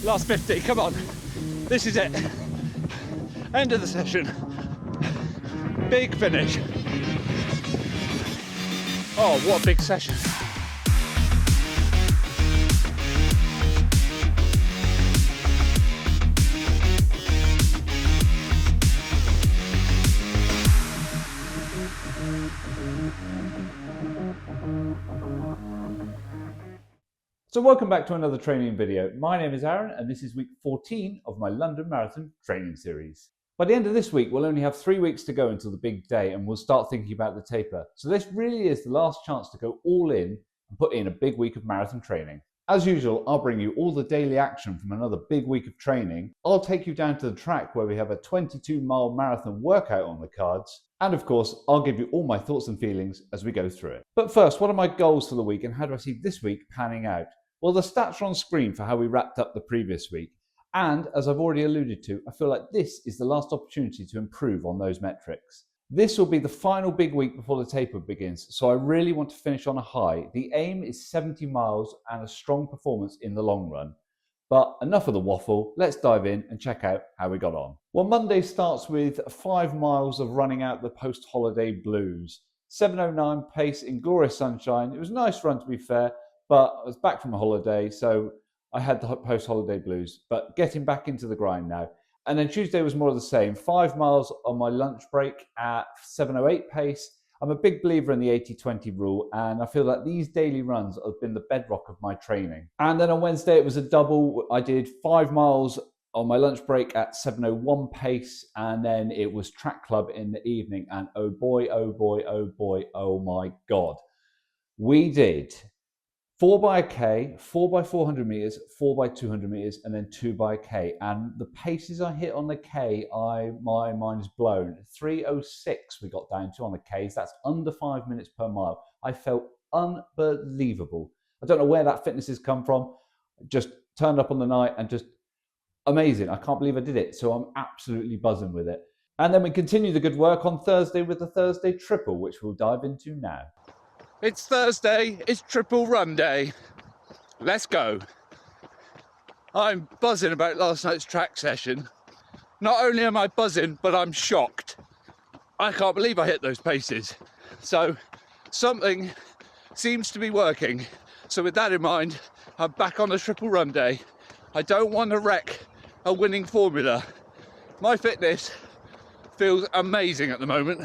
Last 50, come on. This is it. End of the session. Big finish. Oh, what a big session. So welcome back to another training video. My name is Aaron and this is week 14 of my London Marathon training series. By the end of this week, we'll only have 3 weeks to go until the big day and we'll start thinking about the taper. So this really is the last chance to go all in and put in a big week of marathon training. As usual, I'll bring you all the daily action from another big week of training. I'll take you down to the track where we have a 22-mile marathon workout on the cards. And of course, I'll give you all my thoughts and feelings as we go through it. But first, what are my goals for the week and how do I see this week panning out? Well, the stats are on screen for how we wrapped up the previous week. And as I've already alluded to, I feel like this is the last opportunity to improve on those metrics. This will be the final big week before the taper begins, so I really want to finish on a high. The aim is 70 miles and a strong performance in the long run. But enough of the waffle, let's dive in and check out how we got on. Well, Monday starts with 5 miles of running out the post-holiday blues. 7:09 pace in glorious sunshine. It was a nice run to be fair, but I was back from a holiday, so I had the post-holiday blues, but getting back into the grind now. And then Tuesday was more of the same. 5 miles on my lunch break at 7:08 pace. I'm a big believer in the 80-20 rule, and I feel that these daily runs have been the bedrock of my training. And then on Wednesday, it was a double. I did 5 miles on my lunch break at 7:01 pace, and then it was track club in the evening. And oh boy, oh boy, oh boy, oh my God. We did 4 by a K, 4 by 400 meters, 4 by 200 meters, and then 2 by a K. And the paces I hit on the K, my mind is blown. 3:06 we got down to on the Ks. That's under 5 minutes per mile. I felt unbelievable. I don't know where that fitness has come from. Just turned up on the night and just amazing. I can't believe I did it. So I'm absolutely buzzing with it. And then we continue the good work on Thursday with the Thursday triple, which we'll dive into now. It's Thursday, it's triple run day. Let's go. I'm buzzing about last night's track session. Not only am I buzzing, but I'm shocked. I can't believe I hit those paces. So something seems to be working. So with that in mind, I'm back on a triple run day. I don't want to wreck a winning formula. My fitness feels amazing at the moment.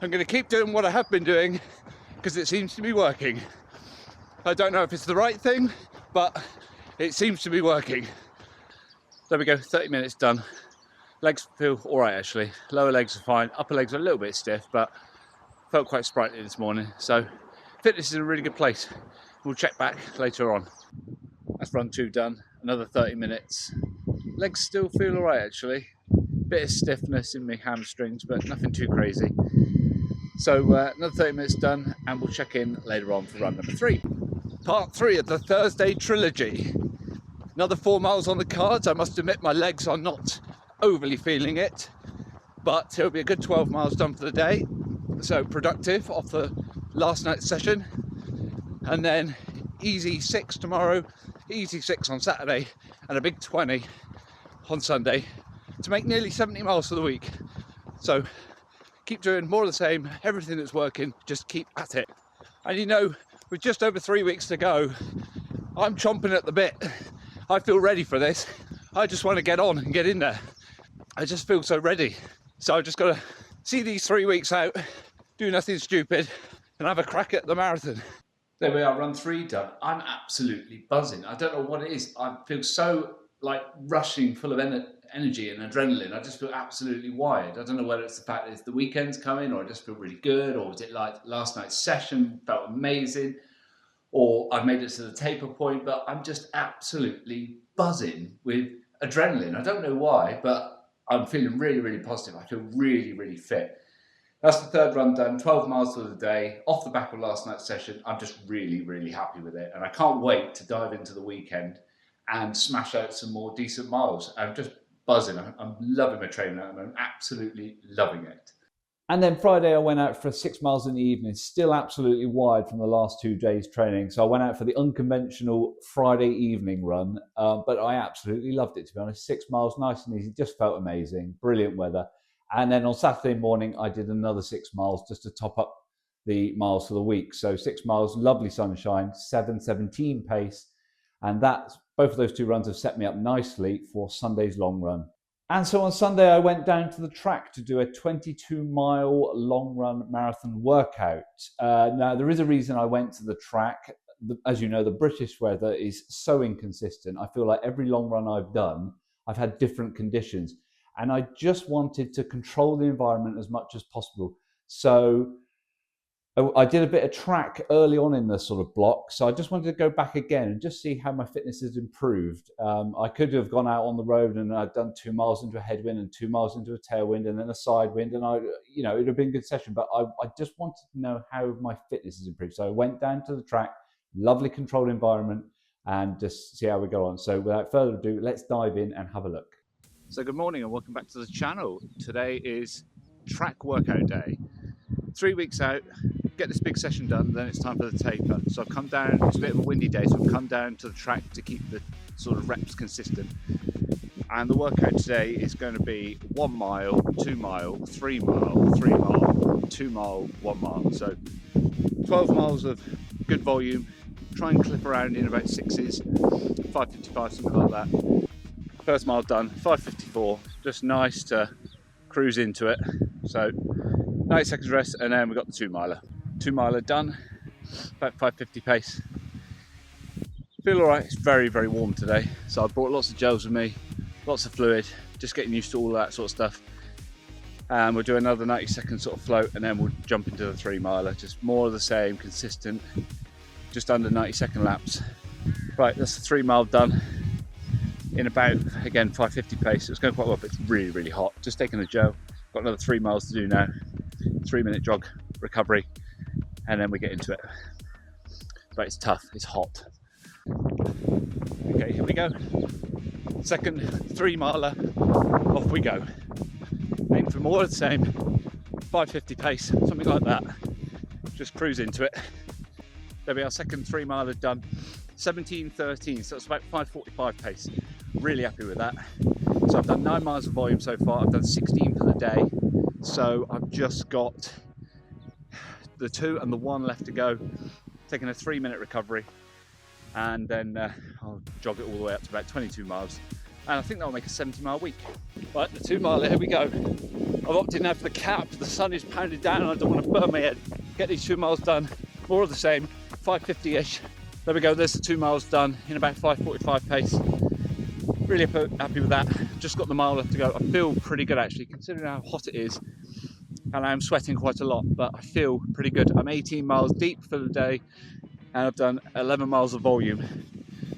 I'm going to keep doing what I have been doing because it seems to be working. I don't know if it's the right thing, but it seems to be working. There we go, 30 minutes done. Legs feel all right actually. Lower legs are fine, upper legs are a little bit stiff, but felt quite sprightly this morning. So fitness is in a really good place. We'll check back later on. That's run 2 done, another 30 minutes. Legs still feel all right actually. Bit of stiffness in my hamstrings, but nothing too crazy. So another 30 minutes done and we'll check in later on for run number 3. Part 3 of the Thursday trilogy. Another 4 miles on the cards. I must admit my legs are not overly feeling it, but it'll be a good 12 miles done for the day. So productive off the last night's session. And then easy 6 tomorrow, easy 6 on Saturday, and a big 20 on Sunday to make nearly 70 miles for the week. So keep doing more of the same, everything that's working, just keep at it. And you know, with just over 3 weeks to go, I'm chomping at the bit. I feel ready for this. I just want to get on and get in there. I just feel so ready. So I've just got to see these 3 weeks out, do nothing stupid, and have a crack at the marathon. There we are, run 3 done. I'm absolutely buzzing. I don't know what it is. I feel so like rushing, full of energy and adrenaline. I just feel absolutely wired. I don't know whether it's the fact that the weekend's coming, or I just feel really good, or was it like last night's session felt amazing, or I've made it to the taper point, but I'm just absolutely buzzing with adrenaline. I don't know why, but I'm feeling really, really positive. I feel really, really fit. That's the 3rd run done, 12 miles for the day, off the back of last night's session. I'm just really, really happy with it. And I can't wait to dive into the weekend and smash out some more decent miles. I'm just buzzing. I'm loving my training at the moment, absolutely loving it. And then Friday, I went out for 6 miles in the evening, still absolutely wired from the last 2 days training. So I went out for the unconventional Friday evening run, but I absolutely loved it, to be honest. 6 miles, nice and easy, just felt amazing, brilliant weather. And then on Saturday morning, I did another 6 miles just to top up the miles for the week. So 6 miles, lovely sunshine, 7:17 pace. And both of those two runs have set me up nicely for Sunday's long run. And so on Sunday, I went down to the track to do a 22-mile long run marathon workout. Now, there is a reason I went to the track. As you know, the British weather is so inconsistent. I feel like every long run I've done, I've had different conditions. And I just wanted to control the environment as much as possible. So I did a bit of track early on in the sort of block, so I just wanted to go back again and just see how my fitness has improved. I could have gone out on the road and I'd done 2 miles into a headwind and 2 miles into a tailwind and then a side wind, and it would have been a good session. But I just wanted to know how my fitness has improved. So I went down to the track, lovely controlled environment, and just see how we go on. So without further ado, let's dive in and have a look. So good morning and welcome back to the channel. Today is track workout day. 3 weeks out, get this big session done, then it's time for the taper. So I've come down, it's a bit of a windy day, so I've come down to the track to keep the sort of reps consistent. And the workout today is going to be 1 mile, 2 mile, 3 mile, 3 mile, 2 mile, 1 mile. So 12 miles of good volume, try and clip around in about 6s, 5:55, something like that. First mile done, 5:54, just nice to cruise into it. So 90 seconds rest, and then we've got the 2 miler. 2 miler done, about 5:50 pace. Feel all right. It's very, very warm today. So I brought lots of gels with me, lots of fluid, just getting used to all that sort of stuff. And we'll do another 90 second sort of float, and then we'll jump into the 3 miler. Just more of the same, consistent, just under 90 second laps. Right, that's the 3 mile done in about, again, 5:50 pace. It's going quite well, but it's really, really hot. Just taking a gel. Got another 3 miles to do now. 3-minute jog recovery, and then we get into it. But it's tough, it's hot. Okay, here we go. Second 3 miler, off we go. Aim for more of the same, 5:50 pace, something like that. Just cruise into it. There we are, second 3 miler done. 17:13, so it's about 5:45 pace. Really happy with that. So I've done 9 miles of volume so far. I've done 16 for the day. So I've just got the 2 and the 1 left to go, taking a 3-minute recovery, and then I'll jog it all the way up to about 22 miles, and I think that'll make a 70-mile week. Right, the 2 mile, here we go. I've opted now for the cap. The sun is pounded down and I don't want to burn my head. Get these 2 miles done, more of the same, 5:50-ish. There we go, there's the 2 miles done in about 5:45 pace. Really happy with that. Just got the mile left to go. I feel pretty good actually, considering how hot it is, and I'm sweating quite a lot, but I feel pretty good. I'm 18 miles deep for the day, and I've done 11 miles of volume.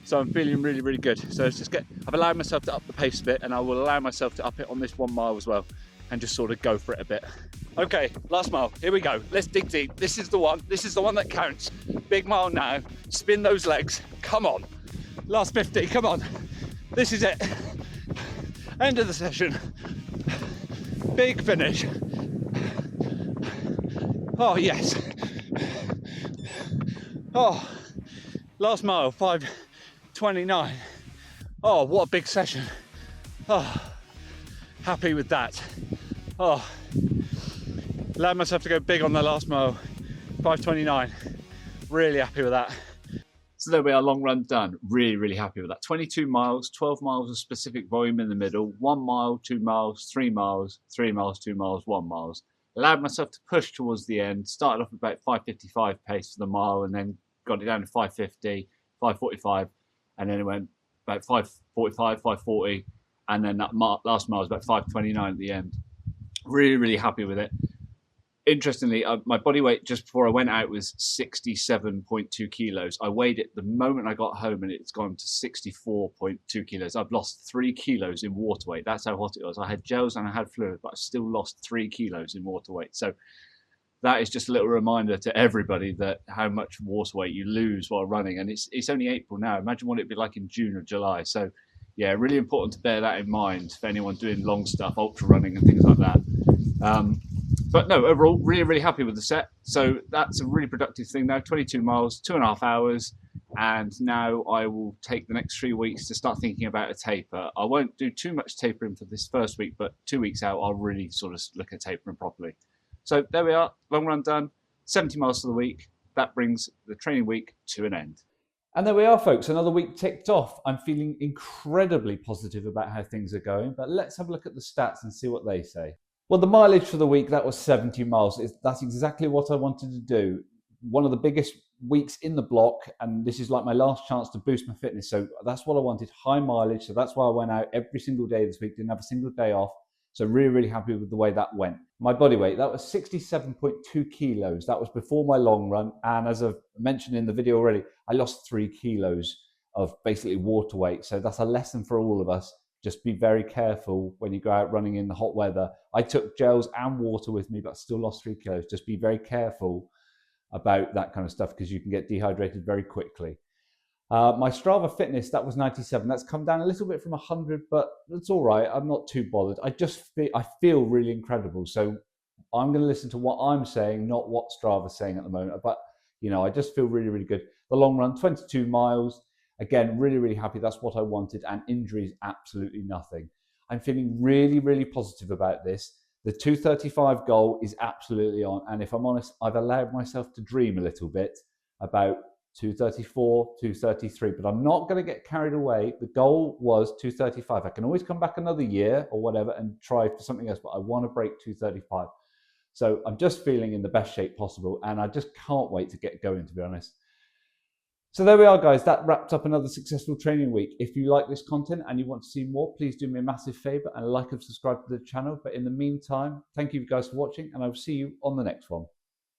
So I'm feeling really, really good. So I've allowed myself to up the pace a bit, and I will allow myself to up it on this 1 mile as well, and just sort of go for it a bit. Okay, last mile, here we go. Let's dig deep. This is the one that counts. Big mile now, spin those legs, come on. Last 50, come on. This is it. End of the session. Big finish. Oh yes. Oh, last mile, 5:29. Oh, what a big session. Oh, happy with that. Oh, allowed myself to go big on the last mile, 5:29. Really happy with that. So there we are, long run done. Really, really happy with that. 22 miles, 12 miles of specific volume in the middle, 1 mile, 2 miles, 3 miles, 3 miles, 2 miles, 1 miles. Allowed myself to push towards the end, started off about 5:55 pace for the mile, and then got it down to 5:50, 5:45, and then it went about 5:45, 5:40, and then that last mile was about 5:29 at the end. Really, really happy with it. Interestingly, my body weight just before I went out was 67.2 kilos. I weighed it the moment I got home and it's gone to 64.2 kilos. I've lost 3 kilos in water weight. That's how hot it was. I had gels and I had fluid, but I still lost 3 kilos in water weight. So that is just a little reminder to everybody that how much water weight you lose while running. And it's only April now. Imagine what it'd be like in June or July. So yeah, really important to bear that in mind for anyone doing long stuff, ultra running and things like that. But no, overall, really, really happy with the set. So that's a really productive thing now. 22 miles, 2.5 hours. And now I will take the next 3 weeks to start thinking about a taper. I won't do too much tapering for this first week, but 2 weeks out, I'll really sort of look at tapering properly. So there we are, long run done, 70 miles for the week. That brings the training week to an end. And there we are, folks, another week ticked off. I'm feeling incredibly positive about how things are going, but let's have a look at the stats and see what they say. Well, the mileage for the week, that was 70 miles. That's exactly what I wanted to do. One of the biggest weeks in the block, and this is like my last chance to boost my fitness. So that's what I wanted, high mileage. So that's why I went out every single day this week, didn't have a single day off. So really, really happy with the way that went. My body weight, that was 67.2 kilos. That was before my long run. And as I've mentioned in the video already, I lost 3 kilos of basically water weight. So that's a lesson for all of us. Just be very careful when you go out running in the hot weather. I took gels and water with me, but still lost 3 kilos. Just be very careful about that kind of stuff because you can get dehydrated very quickly. My Strava fitness, that was 97. That's come down a little bit from 100, but it's all right. I'm not too bothered. I feel really incredible. So I'm going to listen to what I'm saying, not what Strava's saying at the moment. But, I just feel really, really good. The long run, 22 miles. Again, really, really happy. That's what I wanted. And injuries, absolutely nothing. I'm feeling really, really positive about this. The 2:35 goal is absolutely on. And if I'm honest, I've allowed myself to dream a little bit about 2:34, 2:33, but I'm not going to get carried away. The goal was 2:35. I can always come back another year or whatever and try for something else, but I want to break 2:35. So I'm just feeling in the best shape possible, and I just can't wait to get going, to be honest. So there we are, guys. That wrapped up another successful training week. If you like this content and you want to see more, please do me a massive favor and like and subscribe to the channel. But in the meantime, thank you guys for watching, and I will see you on the next one.